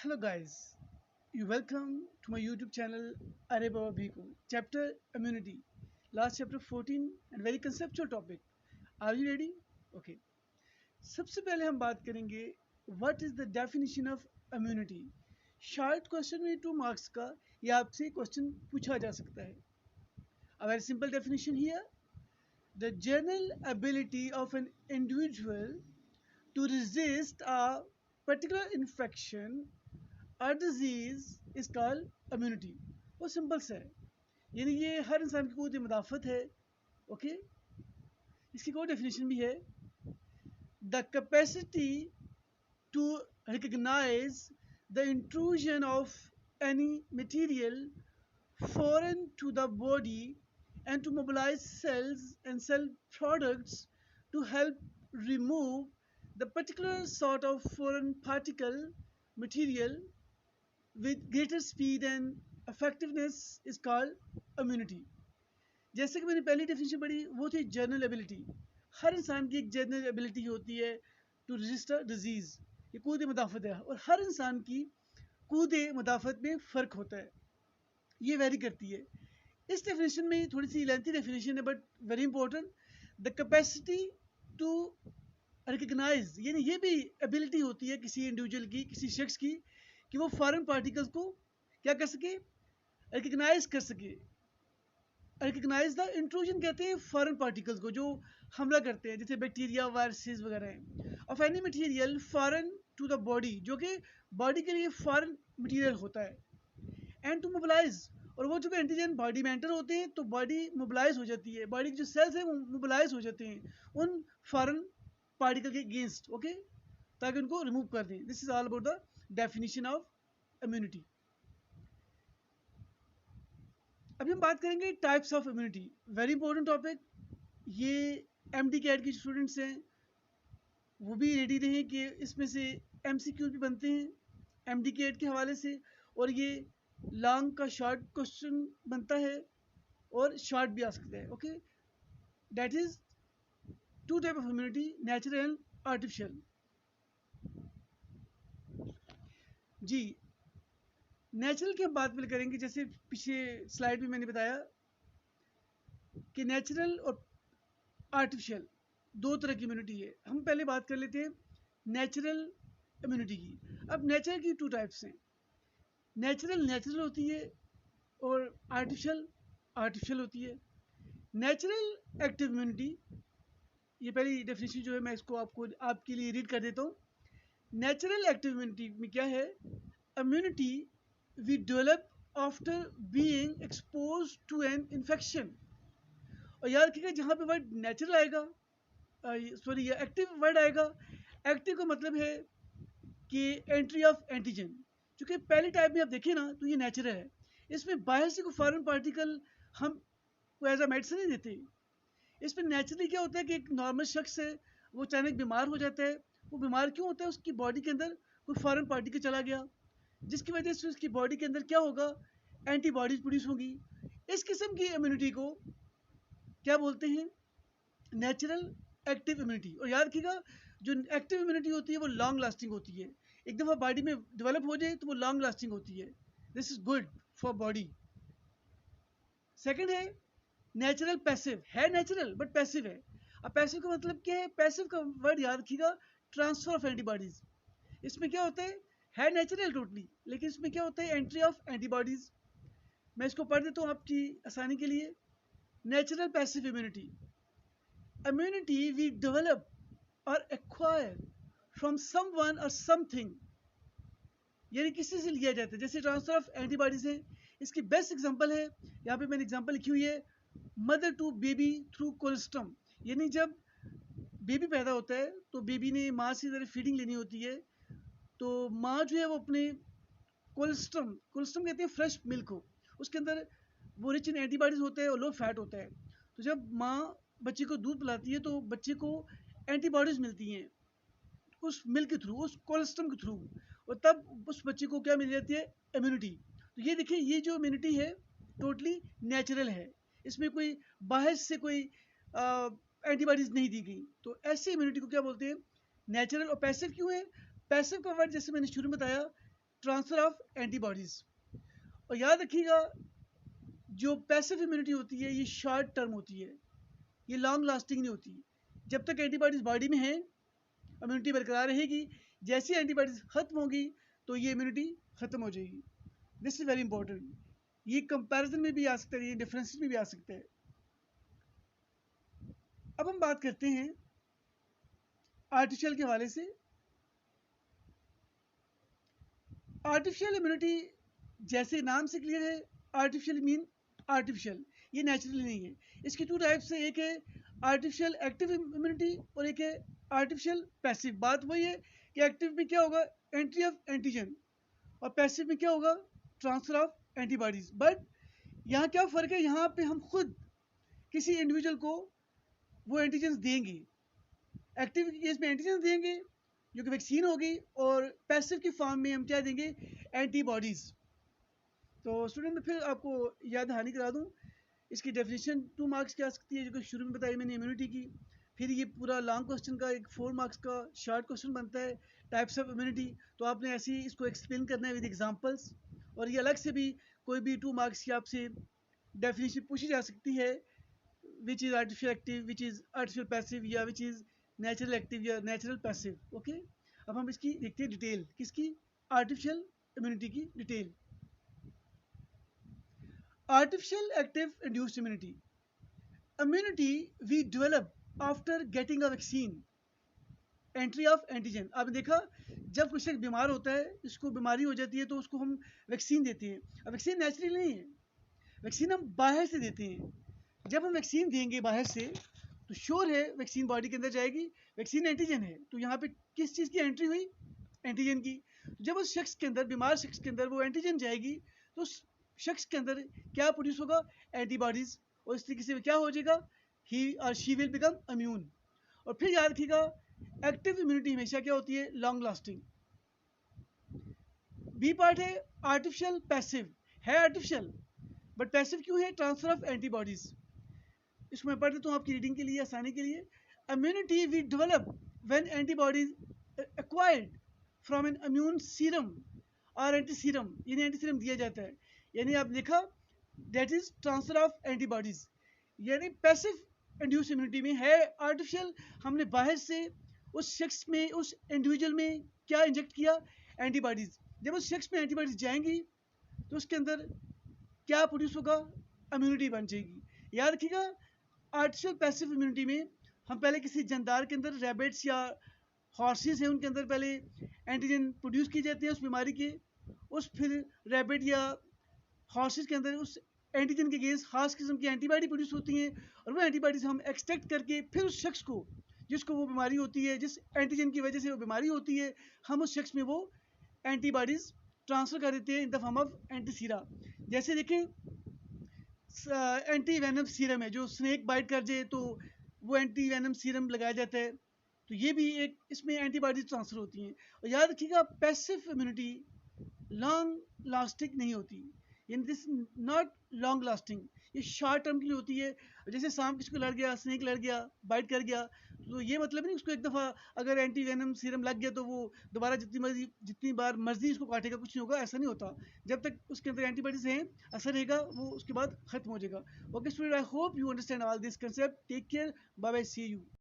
Hello guys, you welcome to my YouTube channel Are Baba Bhiku. Chapter Immunity. Last chapter 14 and very conceptual topic. Are you ready? Okay. सबसे पहले हम बात करेंगे what is the definition of immunity. Short question में 2 marks का ये आपसे question पूछा जा सकता है. A very simple definition here. The general ability of an individual to resist a particular infection or disease is called immunity. वो simple सा है, यानी ये हर इंसान की क़ुव्वत मुदाफ़त है. ओके, इसकी कोई डेफिनेशन भी है. The capacity to recognise the intrusion of any material foreign to the body and to mobilize cells and cell products to help remove the particular sort of foreign particle material with greater speed and effectiveness is called immunity. जैसे कि मैंने पहली definition पढ़ी वो थी general ability. हर इंसान की एक जनरल एबिलिटी होती है टू रजिस्टर डिजीज़. ये कूद मुदाफ़त है और हर इंसान की कूद मुदाफ़त में फ़र्क होता है, ये वेरी करती है. इस डेफिनेशन में थोड़ी सी लेंथी डेफिनेशन है but very important. The capacity to recognise, यानी ये भी एबिलिटी होती है किसी इंडिविजुअल की, किसी शख्स की, कि वो फॉरेन पार्टिकल्स को क्या कर सके, रिकग्नाइज कर सके. रिकग्नाइज द इंट्रूजन कहते हैं फॉरेन पार्टिकल्स को जो हमला करते हैं, जैसे बैक्टीरिया, वायरसेस वगैरह हैं. Of any material foreign to the body, जो कि बॉडी के लिए फॉरेन मटेरियल होता है. एंड टू मोबिलाइज, और वो चूँकि एंटीजन बॉडी में एंटर होते हैं तो बॉडी मोबिलाइज हो जाती है, बॉडी के जो सेल्स हैं वो मोबिलाइज हो जाते हैं उन फॉरेन पार्टिकल के अगेंस्ट. ओके, ताकि उनको रिमूव कर दें. This is all about the definition of immunity. अभी हम बात करेंगे types of immunity. Very important topic. ये एमडी कैट के स्टूडेंट्स हैं वो भी रेडी रहें कि इसमें से एमसीक्यू भी बनते हैं एमडी कैट के हवाले से, और ये लॉन्ग का शॉर्ट क्वेश्चन बनता है और शॉर्ट भी आ सकता है. Okay, that is two type of immunity, natural and artificial. जी, नेचुरल की हम बात भी करेंगे. जैसे पिछले स्लाइड में मैंने बताया कि नेचुरल और आर्टिफिशियल दो तरह की इम्यूनिटी है. हम पहले बात कर लेते हैं नेचुरल इम्यूनिटी की. अब नेचुरल की 2 टाइप्स हैं. नेचुरल होती है और आर्टिफिशियल होती है. नेचुरल एक्टिव इम्यूनिटी, ये पहली डेफिनेशन जो है मैं इसको आपके लिए रीड कर देता हूँ. नेचुरल एक्टिव इम्यूनिटी में क्या है, immunity we develop after being expose to an infection. और याद रखिएगा जहाँ पे वर्ड नेचुरल आएगा, सॉरी ये एक्टिव वर्ड आएगा. एक्टिव का मतलब है कि एंट्री ऑफ एंटीजन. चूँकि पहले टाइप में आप देखें ना तो ये नेचुरल है. इसमें बाहर से कोई फॉरेन पार्टिकल हम एज अ मेडिसिन नहीं देते. इसमें नेचुरली क्या होता है कि एक नॉर्मल शख्स है वो अचानक बीमार हो जाता है. वो बीमार क्यों होता है, उसकी बॉडी के अंदर कोई फॉरेन पार्टिकल चला गया, जिसकी वजह से उसकी बॉडी के अंदर क्या होगा, एंटीबॉडीज प्रोड्यूस होगी. इस किस्म की इम्यूनिटी को क्या बोलते हैं, नेचुरल एक्टिव इम्यूनिटी. और याद रखिएगा जो एक्टिव इम्यूनिटी होती है वो लॉन्ग लास्टिंग होती है. एक दफ़ा बॉडी में डेवलप हो जाए तो वो लॉन्ग लास्टिंग होती है. This is good for body. Second है नेचुरल पैसिव. है नेचुरल बट पैसिव है. अब पैसिव का मतलब क्या है, पैसिव का वर्ड याद रखिएगा ट्रांसफर ऑफ एंटीबॉडीज. इसमें क्या होता है नेचुरल टोटली, लेकिन इसमें क्या होता है, एंट्री ऑफ एंटीबॉडीज. मैं इसको पढ़ देता हूँ आपकी आसानी के लिए. Natural passive immunity, immunity we develop or acquire from someone or something, यानी किसी से लिया जाता है. जैसे ट्रांसफर ऑफ एंटीबॉडीज है, इसकी बेस्ट एग्जांपल है, यहाँ पे मैंने एग्जांपल लिखी हुई है, mother to baby through colostrum. यानी जब बेबी पैदा होता है तो बेबी ने माँ से ज़रा फीडिंग लेनी होती है, तो माँ जो है वो अपने कोलेस्ट्रम कहते हैं फ्रेश मिल्क को, उसके अंदर वो रिच इन एंटीबॉडीज होते हैं और लो फैट होता है. तो जब माँ बच्चे को दूध पिलाती है तो बच्चे को एंटीबॉडीज मिलती हैं उस मिल्क के थ्रू, उस कोलेस्ट्रम के थ्रू, और तब उस बच्चे को क्या मिल जाती है, इम्यूनिटी. तो ये देखिए, ये जो इम्यूनिटी है टोटली नेचुरल है, इसमें कोई बाहर से कोई एंटीबॉडीज नहीं दी गई. तो ऐसी इम्यूनिटी को क्या बोलते हैं, नेचुरल. और पैसिव क्यों है, पैसिव का वर्ड जैसे मैंने शुरू में बताया ट्रांसफर ऑफ एंटीबॉडीज। और याद रखिएगा, जो पैसिव इम्यूनिटी होती है ये शॉर्ट टर्म होती है, ये लॉन्ग लास्टिंग नहीं होती। जब तक एंटीबॉडीज बॉडी में है इम्यूनिटी बरकरार रहेगी, जैसे एंटीबॉडीज खत्म होगी तो ये इम्यूनिटी खत्म हो जाएगी। This is very important. ये कंपैरिजन में भी आ सकता है, ये डिफरेंस में भी आ सकता है। अब हम बात करते हैं आर्टिफिशियल के हवाले से। आर्टिफिशियल इम्यूनिटी जैसे नाम से क्लियर है, आर्टिफिशियल मीन आर्टिफिशियल, ये नेचुरली नहीं है। इसकी टू टाइप्स है, एक है आर्टिफिशियल एक्टिव इम्यूनिटी और एक है आर्टिफिशियल पैसिव। बात वही है कि एक्टिव में क्या होगा, एंट्री ऑफ एंटीजन, और पैसिव में क्या होगा, ट्रांसफर ऑफ एंटीबॉडीज। बट यहाँ क्या फ़र्क है, यहाँ पे हम खुद किसी इंडिविजुअल को वो एंटीजन देंगे। एक्टिव के केस में एंटीजन देंगे जो कि वैक्सीन होगी, और पैसिव की फॉर्म में हम क्या देंगे, एंटीबॉडीज। तो स्टूडेंट मैं फिर आपको याद दहानी करा दूं, इसकी डेफिनेशन 2 मार्क्स की आ सकती है, जो कि शुरू में बताई मैंने इम्यूनिटी की। फिर ये पूरा लॉन्ग क्वेश्चन का एक 4 मार्क्स का शॉर्ट क्वेश्चन बनता है, टाइप्स ऑफ इम्यूनिटी। तो आपने ऐसे ही इसको एक्सप्लेन करना है विद एग्जांपल्स। और ये अलग से भी कोई भी 2 मार्क्स की आपसे डेफिनेशन पूछी जा सकती है, which is artificial active, which is artificial passive, या विच इज़ नेचुरल एक्टिव या नेचुरल पैसिव। ओके, अब हम इसकी देखते हैं डिटेल, किसकी, आर्टिफिशियल इम्यूनिटी की detail. Artificial active induced immunity. Immunity we develop after getting a vaccine. Entry of antigen. आपने देखा, जब कोई शख्स बीमार होता है, इसको बीमारी हो जाती है, तो उसको हम वैक्सीन देते हैं। अब वैक्सीन नेचुरल नहीं है, वैक्सीन हम बाहर से देते हैं। जब हम वैक्सीन देंगे बाहर से, तो श्योर है वैक्सीन बॉडी के अंदर जाएगी। वैक्सीन एंटीजन है, तो यहाँ पे किस चीज़ की एंट्री हुई, एंटीजन की। जब उस शख्स के अंदर, बीमार शख्स के अंदर वो एंटीजन जाएगी, तो उस शख्स के अंदर क्या प्रोड्यूस होगा, एंटीबॉडीज। और इस तरीके से क्या हो जाएगा, ही और शी विल बिकम इम्यून। और फिर याद रखिएगा, एक्टिव इम्यूनिटी हमेशा क्या होती है, लॉन्ग लास्टिंग। बी पार्ट है आर्टिफिशियल पैसिव, है आर्टिफिशियल बट पैसिव क्यों है, ट्रांसफर ऑफ एंटीबॉडीज। इसको मैं पढ़ देता हूँ आपकी रीडिंग के लिए, आसानी के लिए। Immunity we develop when antibodies acquired from an immune serum or anti serum, यानी एंटी सीरम दिया जाता है। यानी आप देखा, that is transfer of antibodies. यानी पैसिव इंड्यूस इम्यूनिटी में है आर्टिफिशियल, हमने बाहर से उस शख्स में, उस इंडिविजुअल में क्या इंजेक्ट किया, एंटीबॉडीज। जब उस शख्स में एंटीबॉडीज जाएंगी, तो उसके अंदर क्या प्रोड्यूस होगा, इम्यूनिटी बन जाएगी। याद रखिएगा, आर्टिफिशियल पैसिव इम्यूनिटी में हम पहले किसी जानदार के अंदर, रैबिट्स या हॉर्सेस हैं, उनके अंदर पहले एंटीजन प्रोड्यूस किए जाते हैं उस बीमारी के। उस फिर रैबिट या हॉर्सेस के अंदर उस एंटीजन के अगेंस्ट खास किस्म की एंटीबॉडी प्रोड्यूस होती हैं, और वो एंटीबॉडीज हम एक्सट्रैक्ट करके फिर उस शख्स को, जिसको वो बीमारी होती है, जिस एंटीजन की वजह से वो बीमारी होती है, हम उस शख्स में वो एंटीबॉडीज ट्रांसफर कर देते हैं in the form of antisera. जैसे देखें, एंटी वेनम सीरम है, जो स्नेक बाइट कर जाए तो वो एंटी वेनम सीरम लगाया जाता है। तो ये भी एक, इसमें एंटीबॉडीज ट्रांसफर होती हैं। और याद रखिएगा, पैसिव इम्यूनिटी लॉन्ग लास्टिंग नहीं होती, यानी दिस नॉट लॉन्ग लास्टिंग, ये शॉर्ट टर्म के लिए होती है। जैसे सांप किसी को लड़ गया, स्नेक लड़ गया, बाइट कर गया, तो ये मतलब नहीं उसको एक दफ़ा अगर एंटी वेनम सीरम लग गया तो वो दोबारा जितनी बार मर्जी उसको काटेगा, कुछ नहीं होगा, ऐसा नहीं होता। जब तक उसके अंदर एंटीबॉडीज हैं, असर रहेगा, वो उसके बाद खत्म हो जाएगा। Okay student, I hope you understand all this concept. Take care, bye bye, see you.